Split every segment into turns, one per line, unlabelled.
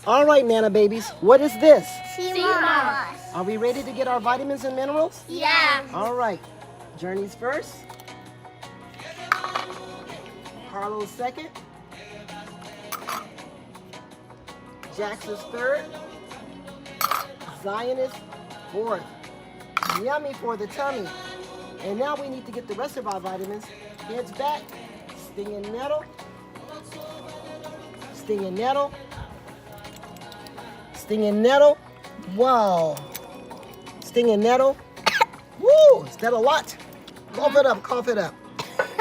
All right, Nana babies, what is this?
Sea moss.
Are we ready to get our vitamins and minerals?
Yeah.
All right. Journey's first. Carlo's second. Jax is third. Zion is fourth. Yummy for the tummy. And now we need to get the rest of our vitamins. Heads back. Stinging nettle. Stinging nettle. Stinging nettle. Wow. Stinging nettle. Woo! Is that a lot? Cough it up, cough it up.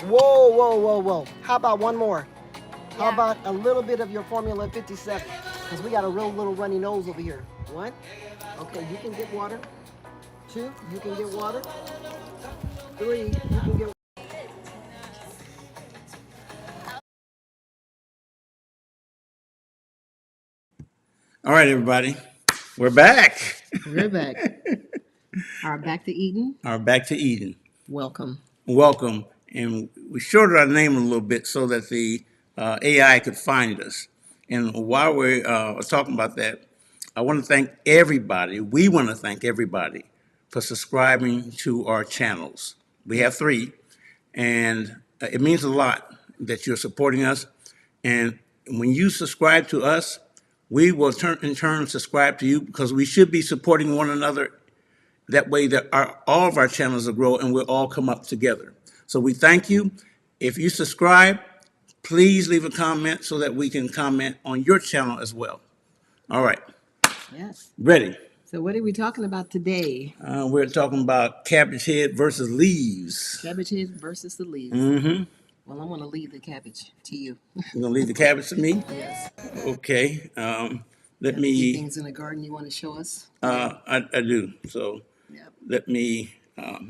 Whoa, whoa, whoa, whoa. How about one more? How about a little bit of your Formula 57? Because we got a real little runny nose over here. One. Okay, you can get water. Two, you can get water. Three, you can get.
All right, everybody. We're back.
We're back. Our back to Eden.
Are back to Eden.
Welcome.
Welcome. And we shortened our name a little bit so that the AI could find us. And while we're talking about that, I want to thank everybody. We want to thank everybody for subscribing to our channels. We have 3, and it means a lot that you're supporting us. And when you subscribe to us, we will in turn subscribe to you, because we should be supporting one another. That way that all of our channels will grow and we'll all come up together. So we thank you. If you subscribe, please leave a comment so that we can comment on your channel as well. All right.
Yes.
Ready?
So what are we talking about today?
We're talking about cabbage head versus leaves.
Cabbage head versus the leaves.
Mm-hmm.
Well, I'm going to leave the cabbage to you.
You're going to leave the cabbage to me?
Yes.
Okay. Let
Got
me.
things in the garden you want to show us?
I do. So
Yep.
let me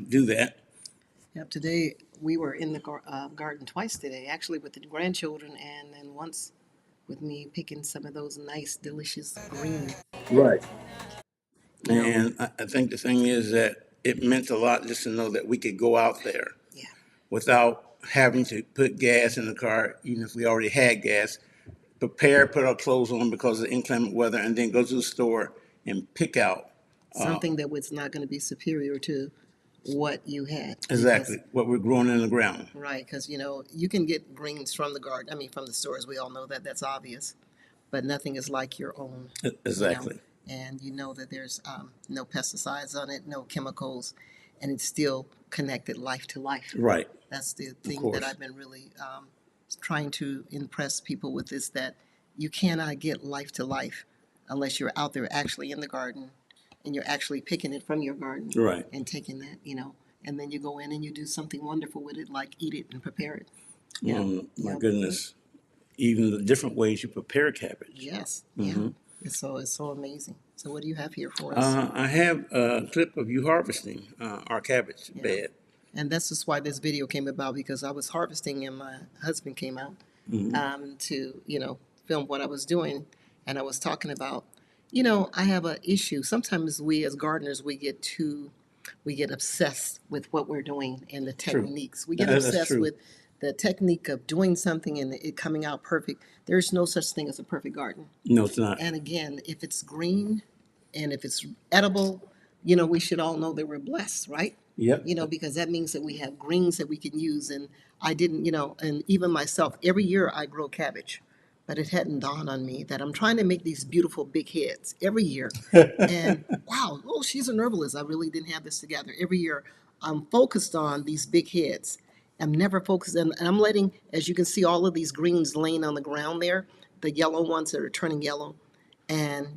do that.
Yep. Today we were in the garden twice today, actually with the grandchildren, and then once with me picking some of those nice, delicious green.
Right.
You know,
And I think the thing is that it meant a lot just to know that we could go out there
yeah.
without having to put gas in the car, even if we already had gas, prepare, put our clothes on because of the inclement weather, and then go to the store and pick out
Something that was not going to be superior to what you had.
exactly what we're growing in the ground.
Right, because you can get greens from the garden. I mean, from the stores. We all know that. That's obvious. But nothing is like your own.
Exactly.
And you know that there's no pesticides on it, no chemicals, and it's still connected life to life.
Right.
That's the thing that I've been really trying to impress people with, is that you cannot get life to life unless you're out there actually in the garden and you're actually picking it from your garden.
Right.
And taking that, and then you go in and you do something wonderful with it, like eat it and prepare it.
My goodness. Even the different ways you prepare cabbage.
Yes.
Mm-hmm.
Yeah. It's so amazing. So what do you have here for us?
I have a clip of you harvesting our cabbage bed.
And that's just why this video came about, because I was harvesting and my husband came out to, film what I was doing. And I was talking about, I have an issue. Sometimes we as gardeners, we get obsessed with what we're doing and the techniques. We get obsessed with the technique of doing something and it coming out perfect. There's no such thing as a perfect garden.
No, it's not.
And again, if it's green and if it's edible, we should all know that we're blessed, right?
Yep.
Because that means that we have greens that we can use. And I didn't, and even myself, every year I grow cabbage, but it hadn't dawned on me that I'm trying to make these beautiful big heads every year. And wow, oh, she's an herbalist. I really didn't have this together. Every year I'm focused on these big heads. I'm never focused, and I'm letting, as you can see, all of these greens laying on the ground there, the yellow ones that are turning yellow. And,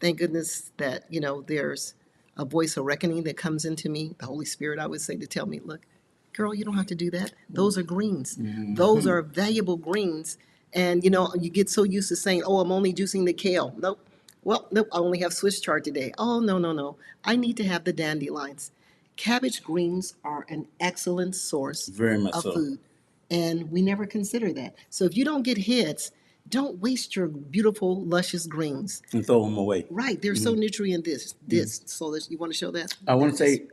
thank goodness that, there's a voice of reckoning that comes into me, the Holy Spirit, I would say, to tell me, look, girl, you don't have to do that. Those are greens. Mm-hmm. Those are valuable greens. And, you get so used to saying, oh, I'm only juicing the kale. Nope. Well, nope, I only have Swiss chard today. Oh, no, no, no. I need to have the dandelions. Cabbage greens are an excellent source
Very much
of
so.
food. And we never consider that. So if you don't get heads, don't waste your beautiful, luscious greens.
And throw them away.
Right. They're so nutrient dense. So that, you want to show that?
I want to say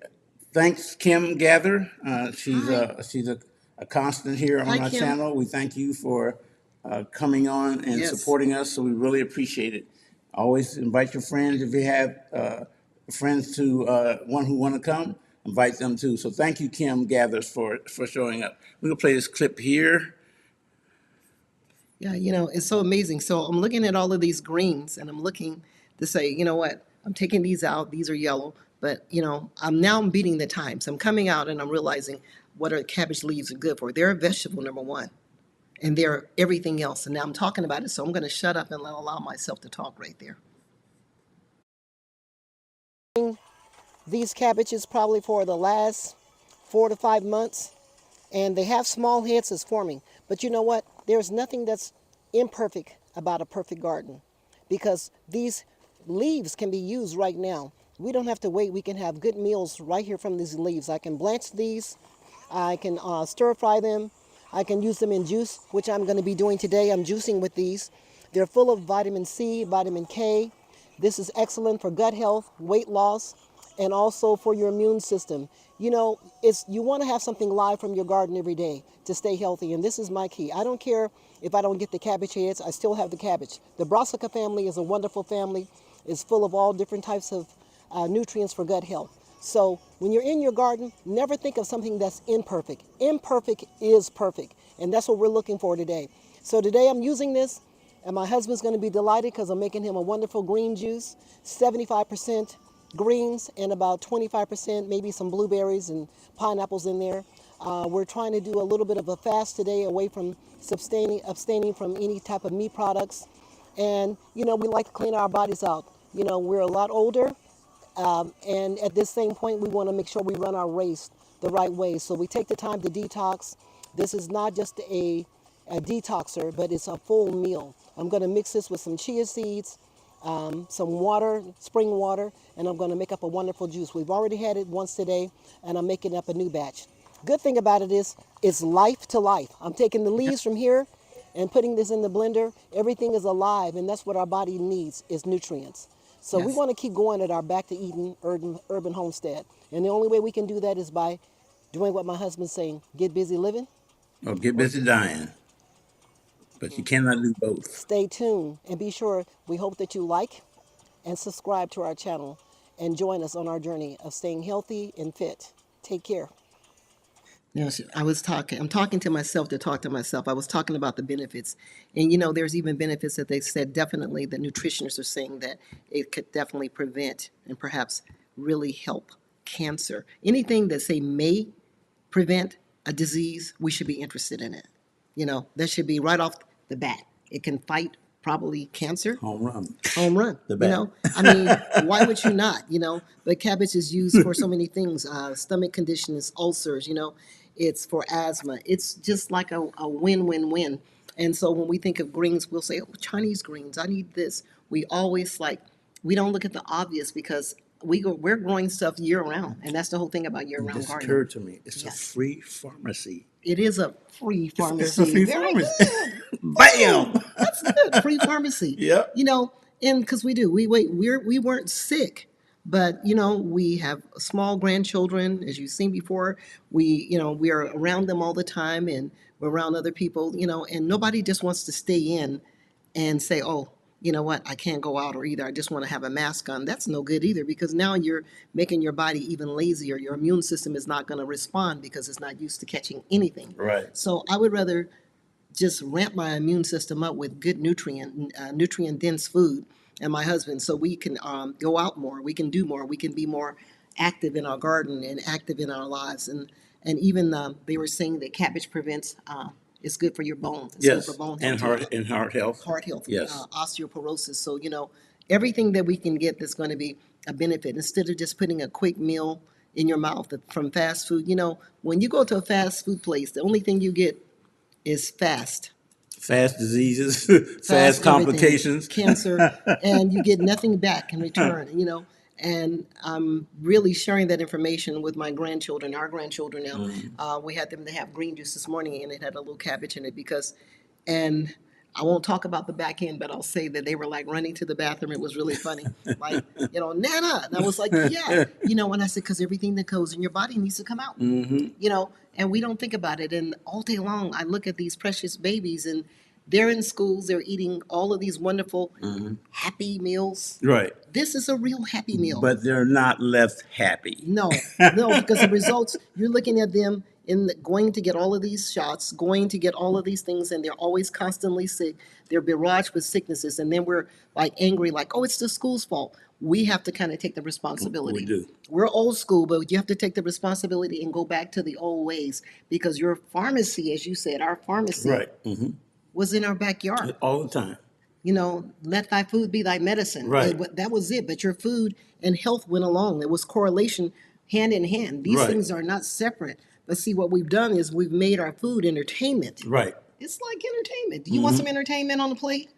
thanks, Kim Gather. She's a constant here on
Hi,
our
Kim.
channel. We thank you for coming on and
Yes.
supporting us. So we really appreciate it. Always invite your friends if you have friends to one who want to come. Invite them too. So thank you, Kim Gathers, for showing up. We're gonna play this clip here.
Yeah, you know, it's so amazing. So I'm looking at all of these greens and I'm looking to say, you know what, I'm taking these out. These are yellow, but you know, I'm beating the times. I'm coming out and I'm realizing what are cabbage leaves are good for. They're a vegetable, number one, and they're everything else. And now I'm talking about it, so I'm going to shut up and allow myself to talk right there. These cabbages probably for the last 4 to 5 months, and they have small heads that's forming. But you know what? There's nothing that's imperfect about a perfect garden, because these leaves can be used right now. We don't have to wait. We can have good meals right here from these leaves. I can blanch these. I can stir fry them. I can use them in juice, which I'm going to be doing today. I'm juicing with these. They're full of vitamin C, vitamin K. This is excellent for gut health, weight loss, and also for your immune system. You know, it's you want to have something live from your garden every day to stay healthy, and this is my key. I don't care if I don't get the cabbage heads, I still have the cabbage. The Brassica family is a wonderful family. It's full of all different types of nutrients for gut health. So when you're in your garden, never think of something that's imperfect. Imperfect is perfect, and that's what we're looking for today. So today I'm using this, and my husband's going to be delighted because I'm making him a wonderful green juice, 75% greens and about 25% maybe some blueberries and pineapples in there. We're trying to do a little bit of a fast today, away from abstaining from any type of meat products. And you know, we like to clean our bodies out. You know, we're a lot older, and at this same point, we want to make sure we run our race the right way. So we take the time to detox. This is not just a detoxer, but it's a full meal. I'm going to mix this with some chia seeds, some water, spring water, and I'm going to make up a wonderful juice. We've already had it once today, and I'm making up a new batch. Good thing about it is it's life to life. I'm taking the leaves from here and putting this in the blender. Everything is alive, and that's what our body needs, is nutrients. So we
Yes.
want to keep going at our Back to Eden urban homestead. And the only way we can do that is by doing what my husband's saying: get busy living.
Or get busy dying, but you cannot do both.
Stay tuned and be sure, we hope that you like and subscribe to our channel and join us on our journey of staying healthy and fit. Take care. You know, I'm talking to myself to talk to myself. I was talking about the benefits. And, you know, there's even benefits that they said definitely, the nutritionists are saying that it could definitely prevent and perhaps really help cancer. Anything that say may prevent a disease, we should be interested in it. You know, that should be right off the bat. It can fight probably cancer.
Home run.
Home run.
The
You
bat.
know, I mean, why would you not? You know, but cabbage is used for so many things: stomach conditions, ulcers. You know, it's for asthma. It's just like a win-win-win. And so when we think of greens, we'll say, "Oh, Chinese greens. I need this." We always like we don't look at the obvious, because we're growing stuff year round, and that's the whole thing about
It
year-round
just
gardening.
occurred to me. It's a
Yes,
free pharmacy.
it is a free
It's a
pharmacy.
free
Very
pharmacy.
good.
Bam.
Boom. That's good. Free pharmacy.
Yep.
You know, and because we weren't sick, but you know, we have small grandchildren, as you've seen before. We are around them all the time, and we're around other people. You know, and nobody just wants to stay in and say, oh, you know what, I can't go out, or either I just want to have a mask on. That's no good either, because now you're making your body even lazier. Your immune system is not going to respond because it's not used to catching anything.
Right.
So I would rather just ramp my immune system up with good nutrient dense food, and my husband, so we can go out more, we can do more, we can be more active in our garden and active in our lives. And even they were saying that cabbage prevents, it's good for your bones, it's good for
Yes.
bone health
And
too.
heart health.
Heart health,
Yes.
osteoporosis. So, you know, everything that we can get that's going to be a benefit, instead of just putting a quick meal in your mouth from fast food. You know, when you go to a fast food place, the only thing you get is fast.
Fast diseases, fast
Fast everything,
complications.
cancer, and you get nothing back in return, you know. And I'm really sharing that information with my grandchildren, our grandchildren now. We had them to have green juice this morning, and it had a little cabbage in it, because, and I won't talk about the back end, but I'll say that they were like running to the bathroom. It was really funny. Like, you know, Nana. And I was like, yeah. You know, and I said, because everything that goes in your body needs to come out.
Mm-hmm.
You know, and we don't think about it. And all day long, I look at these precious babies, and They're in schools, they're eating all of these wonderful, happy meals.
Right.
This is a real happy meal.
But they're not left happy.
No, no, because the results, you're looking at them going to get all of these shots, going to get all of these things, and they're always constantly sick. They're barraged with sicknesses, and then we're like angry, like, oh, it's the school's fault. We have to kind of take the responsibility.
We do.
We're old school, but you have to take the responsibility and go back to the old ways because your pharmacy, as you said, our pharmacy
Right.
was in our backyard.
All the time.
Let thy food be thy medicine.
Right.
That was it. But your food and health went along. There was correlation hand in hand. These
Right.
things are not separate. But see, what we've done is we've made our food entertainment.
Right.
It's like entertainment. Do you want some entertainment on the plate?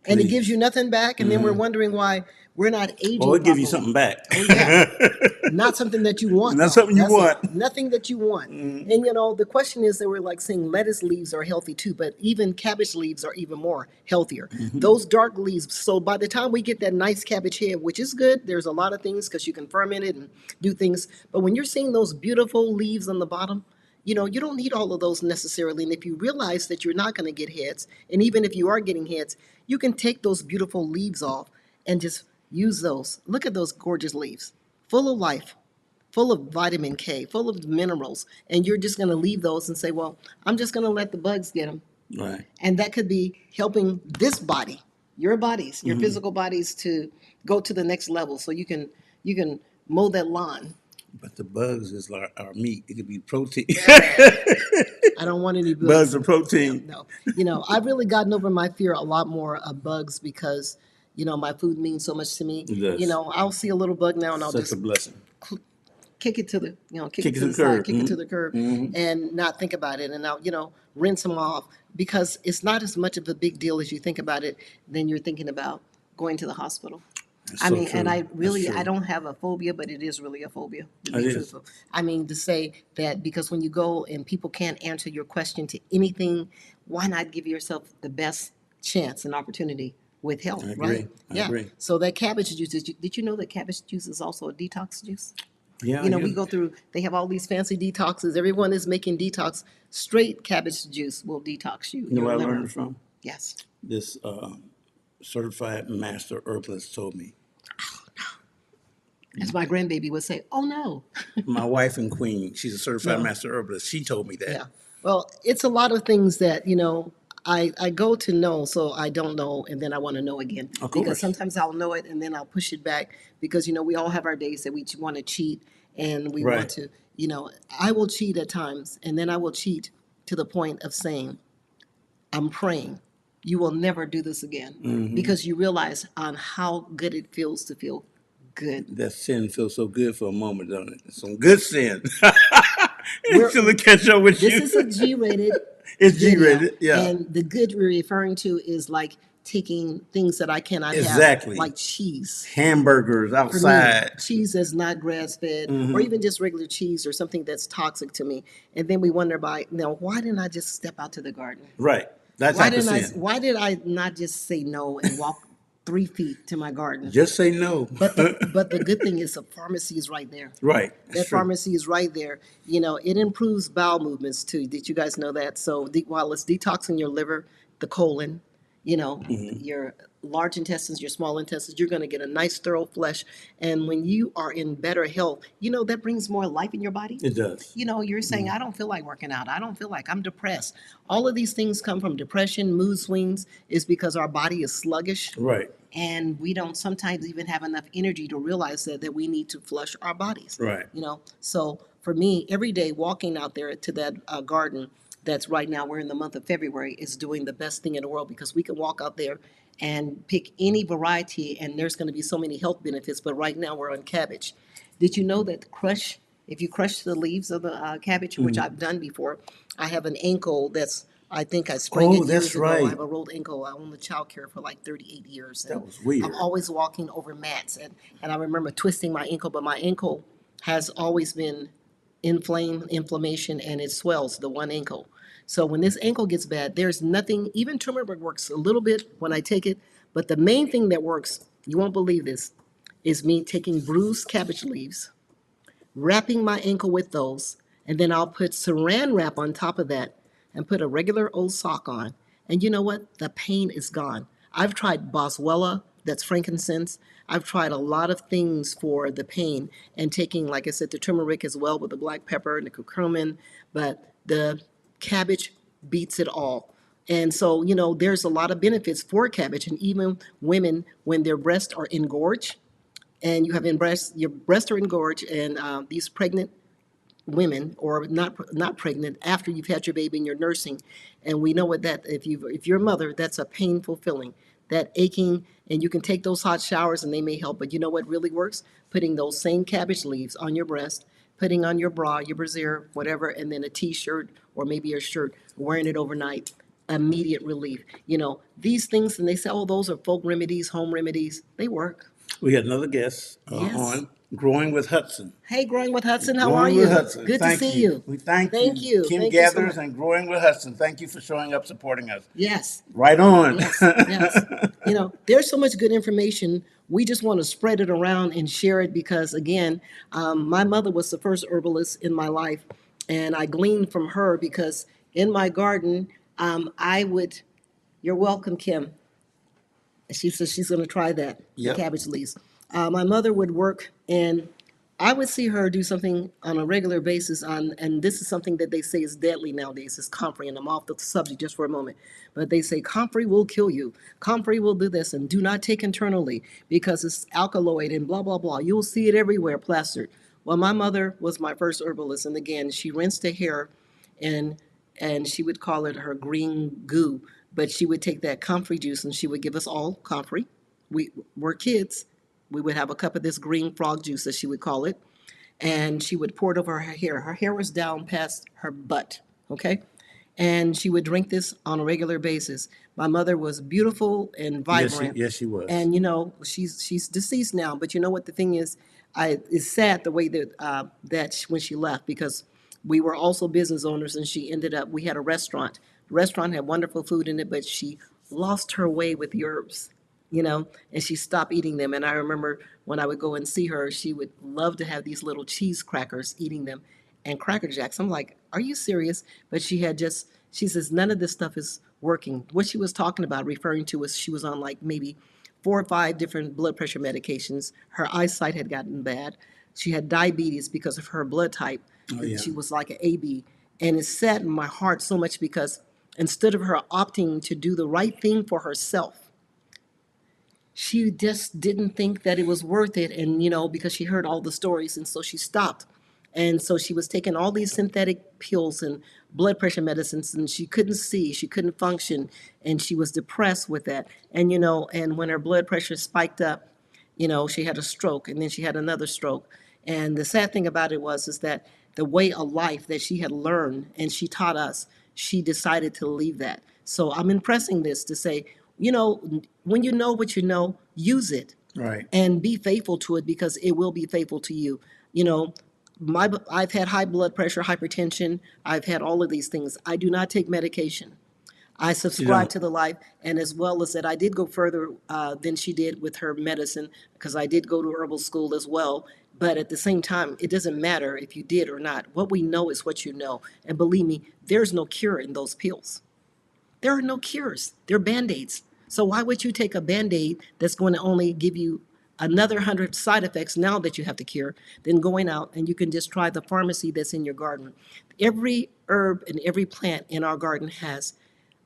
And it gives you nothing back, and then we're wondering why we're not aging.
Oh, it gives you
properly.
something back.
Oh, yeah. Not something that you want.
Not
though.
something you
That's
want.
nothing that you want. And the question is that we're like saying lettuce leaves are healthy too, but even cabbage leaves are even more healthier. Those dark leaves. So by the time we get that nice cabbage head, which is good, there's a lot of things because you can ferment it and do things. But when you're seeing those beautiful leaves on the bottom, you don't need all of those necessarily. And if you realize that you're not going to get heads, and even if you are getting heads, you can take those beautiful leaves off and just use those. Look at those gorgeous leaves, full of life, full of vitamin K, full of minerals. And you're just going to leave those and say, well, I'm just going to let the bugs get them.
Right.
And that could be helping this body, your bodies, your physical bodies to go to the next level. So you can mow that lawn.
But the bugs is like our meat. It could be protein.
I don't want any bugs.
Bugs are protein.
No. I've really gotten over my fear a lot more of bugs because, my food means so much to me.
It does.
I'll see a little bug now and I'll
Such
just
a blessing.
kick it to the, kick
Kick
it to
it
the
to the curb.
side, kick it to the curb and not think about it. And I'll, rinse them off because it's not as much of a big deal as you think about it. Then you're thinking about going to the hospital.
That's
I
so
mean,
true.
and
That's true.
I don't have a phobia, but it is really a phobia, to be
It is.
truthful. I mean, to say that because when you go and people can't answer your question to anything, why not give yourself the best chance and opportunity with health,
I agree.
right?
I
Yeah.
agree.
So that cabbage juice, did you know that cabbage juice is also a detox juice?
Yeah.
We go through, they have all these fancy detoxes. Everyone is making detox. Straight cabbage juice will detox you.
You know
your
where I
liver.
learned it from?
Yes.
This certified master herbalist told me.
As my grandbaby would say, oh no.
My wife in Queen, she's a certified
No.
master herbalist. She told me that.
Yeah. Well, it's a lot of things that, I go to know, so I don't know, and then I want to know again.
Of
Because
course.
sometimes I'll know it, and then I'll push it back because, we all have our days that we want to cheat, and we
Right.
want to, I will cheat at times, and then I will cheat to the point of saying, I'm praying, you will never do this again. Because you realize on how good it feels to feel good.
That sin feels so good for a moment, don't it? Some good sin.
We're-
Until it catch up with
This
you.
is a G-rated.
It's
video,
G-rated, yeah.
And the good we're referring to is like taking things that I cannot
Exactly.
have, like cheese.
Hamburgers
For me,
outside.
cheese that's not grass-fed, or even just regular cheese or something that's toxic to me. And then we wonder why didn't I just step out to the garden?
Right. That's
Why
type of
didn't I?
sin.
Why did I not just say no and walk 3 feet to my garden?
Just say no.
But the good thing is the pharmacy is right there.
Right.
That
That's true.
pharmacy is right there. It improves bowel movements too. Did you guys know that? So while it's detoxing your liver, the colon, your large intestines, your small intestines, you're going to get a nice thorough flush. And when you are in better health, that brings more life in your body.
It does.
You're saying, I don't feel like working out. I don't feel like I'm depressed. All of these things come from depression, mood swings, is because our body is sluggish.
Right.
And we don't sometimes even have enough energy to realize that we need to flush our bodies.
Right.
So for me, every day walking out there to that garden that's right now, we're in the month of February, is doing the best thing in the world because we can walk out there and pick any variety and there's going to be so many health benefits. But right now we're on cabbage. Did you know that if you crush the leaves of the cabbage, which I've done before, I have an ankle I think I sprained
Oh,
it
that's
years ago.
right.
I have a rolled ankle. I own the child care for like 38 years.
That was weird.
I'm always walking over mats. And I remember twisting my ankle, but my ankle has always been inflammation, and it swells, the one ankle. So when this ankle gets bad, there's nothing, even turmeric works a little bit when I take it. But the main thing that works, you won't believe this, is me taking bruised cabbage leaves, wrapping my ankle with those, and then I'll put saran wrap on top of that and put a regular old sock on. And you know what? The pain is gone. I've tried Boswellia, that's frankincense. I've tried a lot of things for the pain and taking, like I said, the turmeric as well with the black pepper and the curcumin, but the cabbage beats it all. And so, there's a lot of benefits for cabbage. And even women, when their breasts are engorged, and you have your breasts are engorged, and these pregnant women or not pregnant after you've had your baby and you're nursing, and we know what that if you're a mother, that's a painful feeling, that aching, and you can take those hot showers and they may help, but you know what really works? Putting those same cabbage leaves on your breast, putting on your bra, your brassiere, whatever, and then a t-shirt or maybe a shirt, wearing it overnight. Immediate relief. These things, and they say, oh, those are folk remedies, home remedies. They work.
We had another guest
Yes.
on Growing with Hudson.
Hey, Growing with Hudson, how are
Growing with
you?
Hudson.
Good to
Thank
see
you.
you.
We thank
Thank
you.
you.
Kim
Thank you so
Gathers
much.
and Growing with Hudson. Thank you for showing up, supporting us.
Yes,
Right on.
yes, yes. There's so much good information. We just want to spread it around and share it because, again, my mother was the first herbalist in my life, and I gleaned from her because in my garden, I would. You're welcome, Kim. She says she's going to try that, the
Yep.
cabbage leaves. My mother would work, and I would see her do something on a regular basis. And this is something that they say is deadly nowadays. It's comfrey, and I'm off the subject just for a moment. But they say comfrey will kill you. Comfrey will do this, and do not take internally because it's alkaloid and blah blah blah. You'll see it everywhere plastered. Well, my mother was my first herbalist, and again, she rinsed her hair and she would call it her green goo. But she would take that comfrey juice and she would give us all comfrey. We were kids. We would have a cup of this green frog juice, as she would call it, and she would pour it over her hair. Her hair was down past her butt, okay? And she would drink this on a regular basis. My mother was beautiful and vibrant.
Yes, she was.
And she's deceased now. But you know what the thing is, it's sad the way that when she left, because we were also business owners, and she ended up. We had a restaurant. The restaurant had wonderful food in it, but she lost her way with the herbs, and she stopped eating them. And I remember when I would go and see her, she would love to have these little cheese crackers, eating them, and Cracker Jacks. I'm like, are you serious? But she says, none of this stuff is working. What she was talking about, referring to, was she was on like maybe 4 or 5 different blood pressure medications. Her eyesight had gotten bad. She had diabetes because of her blood type.
Oh, yeah.
She was like an AB. And it saddened my heart so much because instead of her opting to do the right thing for herself, she just didn't think that it was worth it. And, because she heard all the stories, and so she stopped. And so she was taking all these synthetic pills and blood pressure medicines, and she couldn't see, she couldn't function, and she was depressed with that. And, and when her blood pressure spiked up, she had a stroke, and then she had another stroke. And the sad thing about it is that the way of life that she had learned and she taught us, she decided to leave that. So I'm impressing this to say, when you know what you know, use it.
Right.
And be faithful to it, because it will be faithful to you. I've had high blood pressure, hypertension. I've had all of these things. I do not take medication. I subscribe to the life, and as well as that, I did go further than she did with her medicine, because I did go to herbal school as well. But at the same time, it doesn't matter if you did or not. What we know is what you know. And believe me, there's no cure in those pills. There are no cures. They're Band-Aids. So why would you take a Band-Aid that's going to only give you another 100 side effects now that you have to cure, than going out and you can just try the pharmacy that's in your garden? Every herb and every plant in our garden has,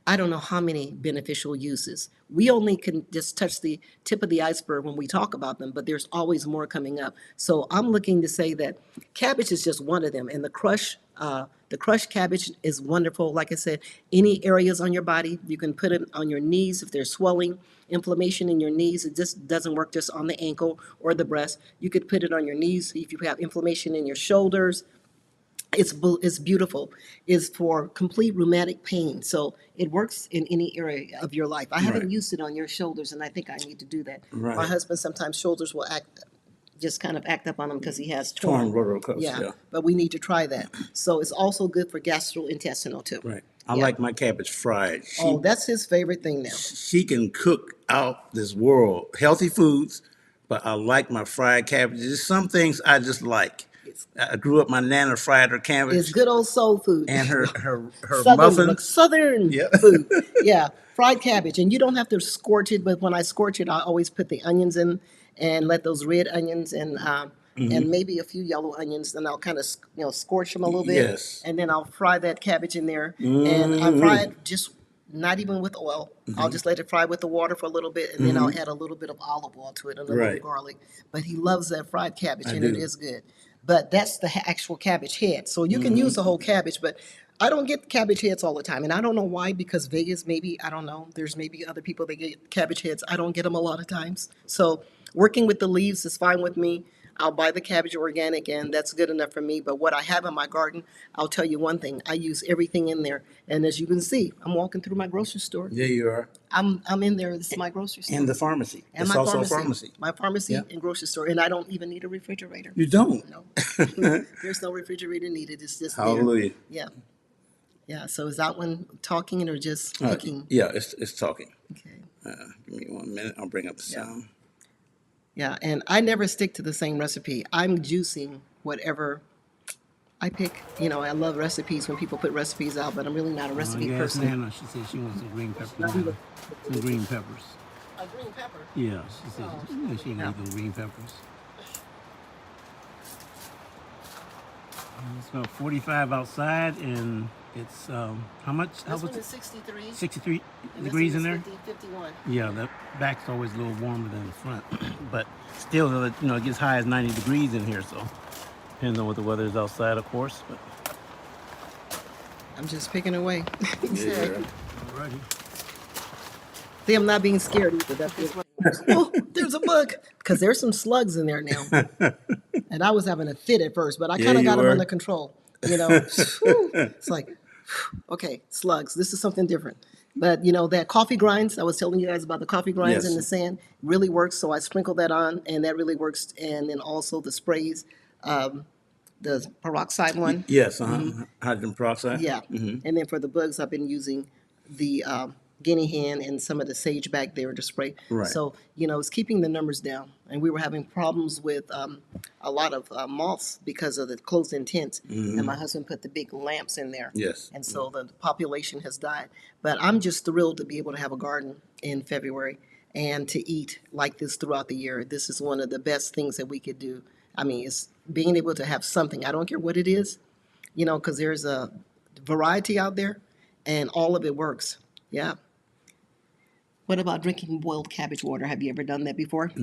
I don't know how many beneficial uses. We only can just touch the tip of the iceberg when we talk about them, but there's always more coming up. So I'm looking to say that cabbage is just one of them, and the crushed cabbage is wonderful. Like I said, any areas on your body, you can put it on your knees if there's swelling, inflammation in your knees. It just doesn't work just on the ankle or the breast. You could put it on your knees if you have inflammation in your shoulders. It's beautiful. It's for complete rheumatic pain. So it works in any area of your life. I haven't
Right.
used it on your shoulders, and I think I need to do that.
Right.
My husband, sometimes shoulders will kind of act up on him because he has
Torn
torn.
rotator cuffs.
Yeah,
Yeah.
but we need to try that. So it's also good for gastrointestinal too.
Right. I
Yeah.
like my cabbage fried.
Oh, that's his favorite thing now.
She can cook out this world. Healthy foods, but I like my fried cabbage. There's some things I just like. I grew up, my nana fried her
It's
cabbage
good old soul food.
and her
Southern, like
muffins.
Southern
Yeah.
food. Yeah, fried cabbage, and you don't have to scorch it. But when I scorch it, I always put the onions in and let those red onions and maybe a few yellow onions, and I'll kind of scorch them a little bit,
Yes.
and then I'll fry that cabbage in there, and I fry
Mm-hmm.
it just not even with oil. I'll just let it fry with the water for a little bit, and then I'll add a little bit of olive oil to it and a little
Right.
garlic. But he loves that fried cabbage,
I
and it
do.
is good. But that's the actual cabbage head. So you can use the whole cabbage, but I don't get cabbage heads all the time. And I don't know why, because Vegas, maybe, I don't know, there's maybe other people that get cabbage heads. I don't get them a lot of times. So working with the leaves is fine with me. I'll buy the cabbage organic, and that's good enough for me. But what I have in my garden, I'll tell you one thing: I use everything in there. And as you can see, I'm walking through my grocery store.
There you are.
I'm in there. This is my grocery store.
And the pharmacy.
And
It's
my
also
pharmacy.
a pharmacy.
My pharmacy
Yeah.
and grocery store. And I don't even need a refrigerator.
You don't.
No. There's no refrigerator needed. It's just there.
Hallelujah.
Yeah. Yeah. So is that one talking or just picking?
Yeah, it's talking.
Okay.
Give me 1 minute. I'll bring up the sound.
Yeah. And I never stick to the same recipe. I'm juicing whatever I pick. You know, I love recipes when people put recipes out, but I'm really not a recipe
Yes,
person.
Nana, she said she wants some green peppers. Some green peppers.
A green pepper.
Yeah, she said she needs some green peppers. It's about 45 outside, and it's how much? How
This one
was
is 63.
63
And this
degrees
one
in
is
there?
51.
Yeah, the back's always a little warmer than the front, but still, it gets high as 90 degrees in here. So depends on what the weather is outside, of course. But
I'm just picking away.
Yeah.
alrighty.
See, I'm not being scared either. That's good. Oh, there's a bug. Because there's some slugs in there now. And I was having a fit at first, but I
Yeah,
kind of
you
got them
were.
under control. You know, Whew. It's like, okay, slugs. This is something different. But that coffee grinds. I was telling you guys about the coffee grinds in
Yes.
the sand. Really works. So I sprinkle that on, and that really works. And then also the sprays, the peroxide one.
Yes. Hydrogen peroxide.
Yeah. And then for the bugs, I've been using the guinea hen and some of the sage back there to spray.
Right.
So, it's keeping the numbers down. And we were having problems with a lot of moths because of the closed-in tents. And my husband put the big lamps in there.
Yes.
And so the population has died. But I'm just thrilled to be able to have a garden in February and to eat like this throughout the year. This is one of the best things that we could do. I mean, it's being able to have something. I don't care what it is, because there's a variety out there and all of it works. Yeah. What about drinking boiled cabbage water? Have you ever done that before?
I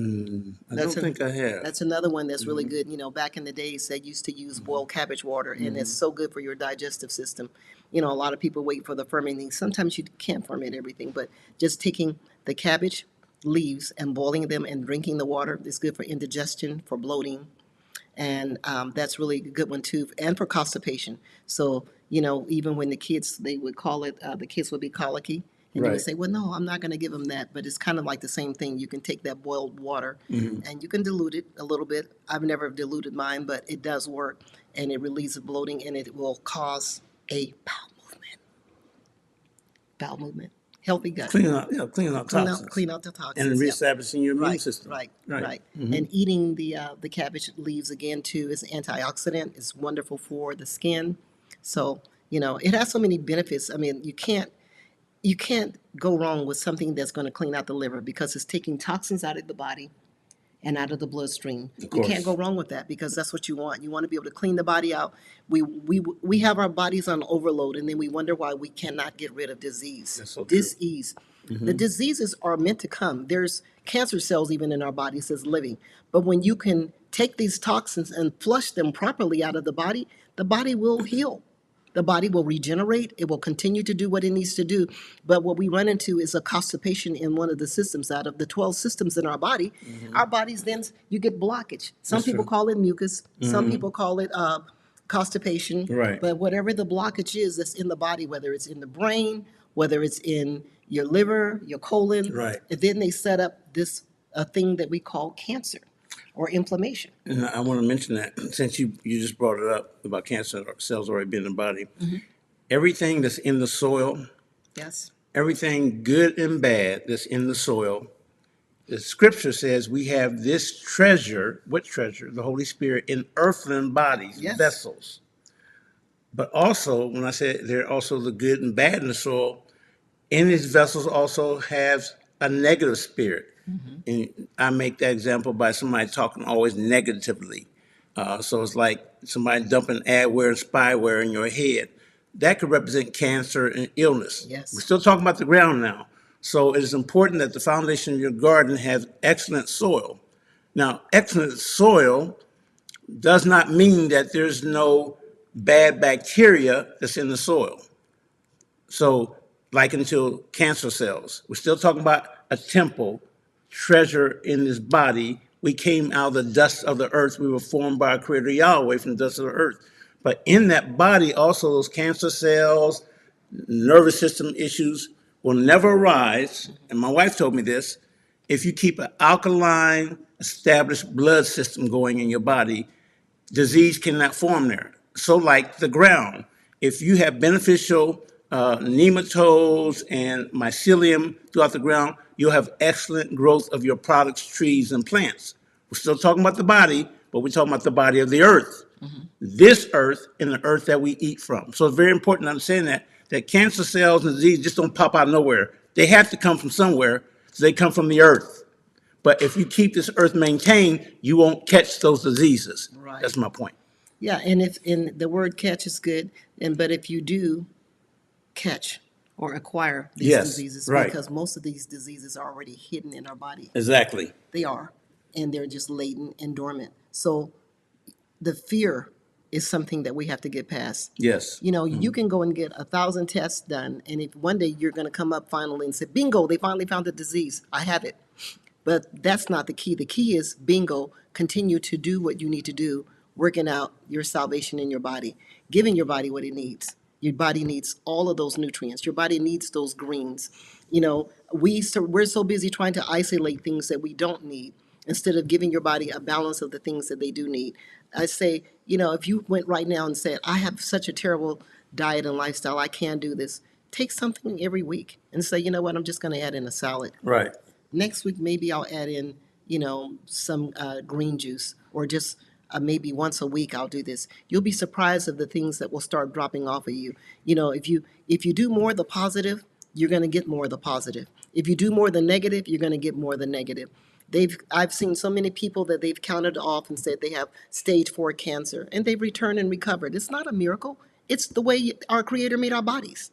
That's
don't think I have.
That's another one that's really good. Back in the days, they used to use boiled cabbage water, and it's so good for your digestive system. A lot of people wait for the fermenting. Sometimes you can't ferment everything, but just taking the cabbage leaves and boiling them and drinking the water is good for indigestion, for bloating, and that's really a good one too, and for constipation. So even when the kids, they would call it, the kids would be colicky, and you would
Right.
say, well, no, I'm not going to give them that, but it's kind of like the same thing. You can take that boiled water and you can dilute it a little bit. I've never diluted mine, but it does work, and it relieves bloating, and it will cause a bowel movement, healthy gut.
Cleaning out toxins.
Clean out the toxins.
And
yeah.
reestablishing your immune
Right,
system.
right,
Right.
right. And eating the cabbage leaves again too is an antioxidant. It's wonderful for the skin. So it has so many benefits. I mean, you can't go wrong with something that's going to clean out the liver because it's taking toxins out of the body and out of the bloodstream. You
course.
can't go wrong with that because that's what you want. You want to be able to clean the body out. We have our bodies on overload, and then we wonder why we cannot get rid of disease.
That's so true.
Disease. The diseases are meant to come. There's cancer cells even in our bodies that's living. But when you can take these toxins and flush them properly out of the body will heal. The body will regenerate. It will continue to do what it needs to do. But what we run into is a constipation in one of the systems. Out of the 12 systems in our body, our bodies then, you get blockage. Some
That's
people
true.
call it mucus. Some people call it constipation.
Right.
But whatever the blockage is that's in the body, whether it's in the brain, whether it's in your liver, your colon,
Right.
and then they set up this a thing that we call cancer or inflammation.
And I want to mention that since you just brought it up about cancer cells already being in the body, everything that's in the soil,
Yes.
everything good and bad that's in the soil the scripture says we have this treasure, what treasure? The Holy Spirit in earthen bodies,
Yes.
vessels. But also, when I said there are also the good and bad in the soil, in these vessels also have a negative spirit. And I make that example by somebody talking always negatively. So it's like somebody dumping adware and spyware in your head. That could represent cancer and illness.
Yes.
We're still talking about the ground now. So it is important that the foundation of your garden has excellent soil. Now, excellent soil does not mean that there's no bad bacteria that's in the soil. So, like until cancer cells, we're still talking about a temple, treasure in this body. We came out of the dust of the earth. We were formed by our Creator Yahweh from the dust of the earth. But in that body, also those cancer cells, nervous system issues will never arise. And my wife told me this: if you keep an alkaline, established blood system going in your body, disease cannot form there. So, like the ground, if you have beneficial nematodes and mycelium throughout the ground, you'll have excellent growth of your products, trees, and plants. We're still talking about the body, but we're talking about the body of the earth. This earth and the earth that we eat from. So it's very important to understand that cancer cells and disease just don't pop out of nowhere. They have to come from somewhere, so they come from the earth. But if you keep this earth maintained, you won't catch those diseases.
Right.
That's my point.
Yeah, and if and the word catch is good, and but if you do catch or acquire these
Yes,
diseases,
right.
because most of these diseases are already hidden in our body.
Exactly.
They are, and they're just latent and dormant. So the fear is something that we have to get past.
Yes.
You know, you can go and get 1,000 tests done, and if one day you're going to come up finally and say, bingo, they finally found the disease. I have it. But that's not the key. The key is bingo, continue to do what you need to do, working out your salvation in your body, giving your body what it needs. Your body needs all of those nutrients. Your body needs those greens. You know, we're so busy trying to isolate things that we don't need instead of giving your body a balance of the things that they do need. I say, you know, if you went right now and said, I have such a terrible diet and lifestyle, I can't do this. Take something every week and say, you know what, I'm just going to add in a salad.
Right.
Next week, maybe I'll add in, you know, some green juice, or just maybe once a week I'll do this. You'll be surprised of the things that will start dropping off of you. You know, if you do more of the positive, you're going to get more of the positive. If you do more of the negative, you're going to get more of the negative. I've seen so many people that they've counted off and said they have stage 4 cancer, and they've returned and recovered. It's not a miracle. It's the way our Creator made our bodies.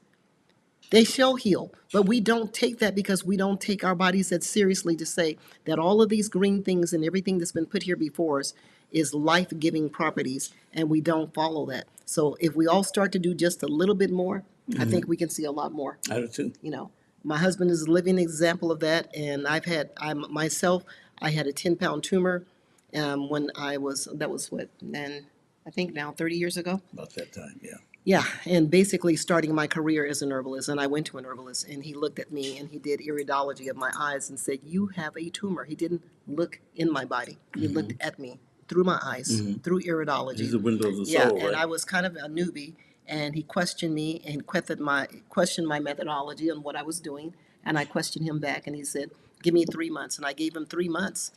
They shall heal, but we don't take that because we don't take our bodies that seriously, to say that all of these green things and everything that's been put here before us is life-giving properties, and we don't follow that. So if we all start to do just a little bit more, I think we can see a lot more.
I do too.
You know, my husband is a living example of that, and I had a 10-pound tumor when that was what, then I think now 30 years ago.
About that time, yeah.
Yeah, and basically starting my career as an herbalist, and I went to an herbalist, and he looked at me and he did iridology of my eyes and said, "You have a tumor." He didn't look in my body; he looked at me through my eyes, through iridology.
These are windows of the
Yeah,
soul,
and
right?
I was kind of a newbie, and he questioned me and questioned my methodology and what I was doing, and I questioned him back, and he said, "Give me 3 months," and I gave him 3 months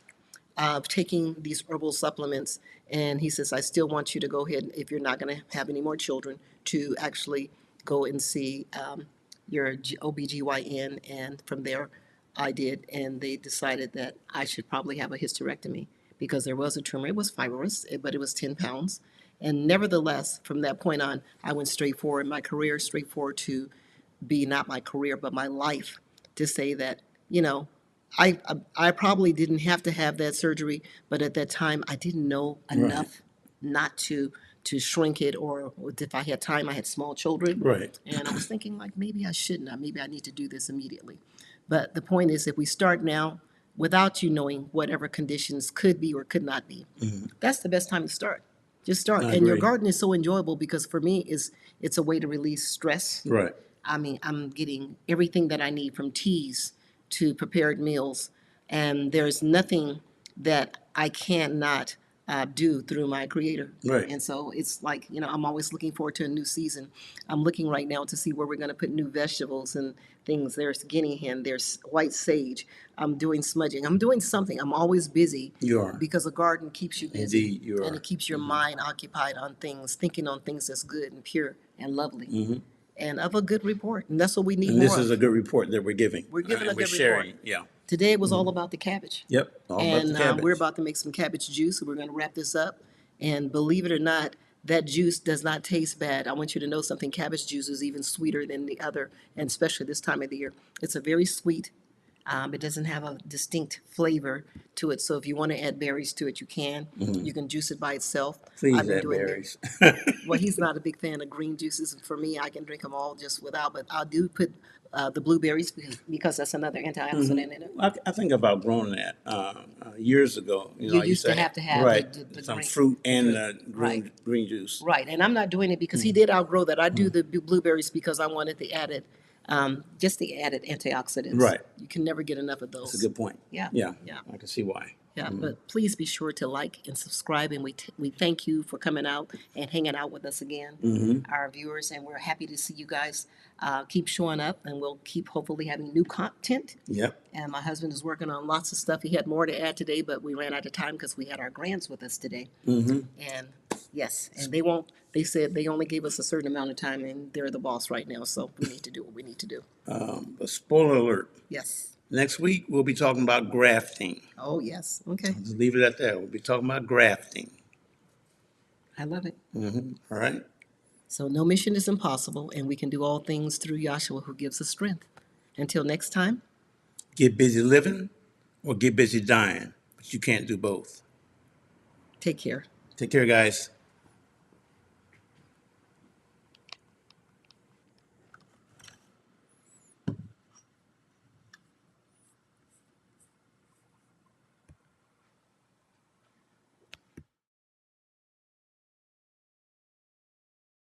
of taking these herbal supplements. And he says, I still want you to go ahead, if you're not going to have any more children, to actually go and see your OBGYN. And from there, I did. And they decided that I should probably have a hysterectomy because there was a tumor. It was fibrous, but it was 10 pounds. And nevertheless, from that point on, I went straight forward, my career, straight forward to be not my career, but my life, to say that, you know, I probably didn't have to have that surgery, but at that time I didn't know enough not to shrink it, or if I had time, I had small children,
Right.
and I was thinking like maybe I shouldn't. Maybe I need to do this immediately. But the point is, if we start now, without you knowing whatever conditions could be or could not be, that's the best time to start. Just start,
I
and your
agree.
garden is so enjoyable because for me, it's a way to release stress.
Right.
I mean, I'm getting everything that I need, from teas to prepared meals, and there's nothing that I cannot do through my creator.
Right.
And so it's like, I'm always looking forward to a new season. I'm looking right now to see where we're going to put new vegetables and things. There's guinea hen, there's white sage. I'm doing smudging. I'm doing something. I'm always busy
You are.
because a garden keeps you busy.
Indeed, you
And
are.
it keeps your mind occupied on things, thinking on things that's good and pure and lovely. And of a good report. And that's what we need
And
more
this is
of.
a good report that we're giving.
We're giving
and
a
we're
good
sharing.
report.
Yeah.
Today it was all about the cabbage.
Yep. All about the
And
cabbage.
we're about to make some cabbage juice. We're going to wrap this up. And believe it or not, that juice does not taste bad. I want you to know something. Cabbage juice is even sweeter than the other, and especially this time of the year. It's a very sweet. It doesn't have a distinct flavor to it. So if you want to add berries to it, you can. You can juice it by itself.
Please
I've been
add
doing it.
berries.
Well, he's not a big fan of green juices. For me, I can drink them all just without, but I do put the blueberries because that's another antioxidant in it.
I think about growing that years ago.
You
I
used to have to have
right,
the
some
green,
fruit and
right.
green juice.
Right, and I'm not doing it because he did outgrow that. I do the blueberries because I wanted the added, just the added antioxidants.
Right.
You can never get enough of those.
That's a good point.
Yeah.
Yeah.
Yeah.
I can see why.
Yeah, but please be sure to like and subscribe, and we thank you for coming out and hanging out with us again, our viewers, and we're happy to see you guys keep showing up, and we'll keep hopefully having new content.
Yep.
And my husband is working on lots of stuff. He had more to add today, but we ran out of time because we had our grands with us today. And yes, and they won't. They said they only gave us a certain amount of time, and they're the boss right now, so we need to do what we need to do.
But spoiler alert.
Yes.
Next week we'll be talking about grafting.
Oh yes. Okay.
Just leave it at that. We'll be talking about grafting.
I love it.
All right.
So no mission is impossible, and we can do all things through Yahshua who gives us strength. Until next time,
Get busy living or get busy dying, but you can't do both.
take care.
Take care, guys.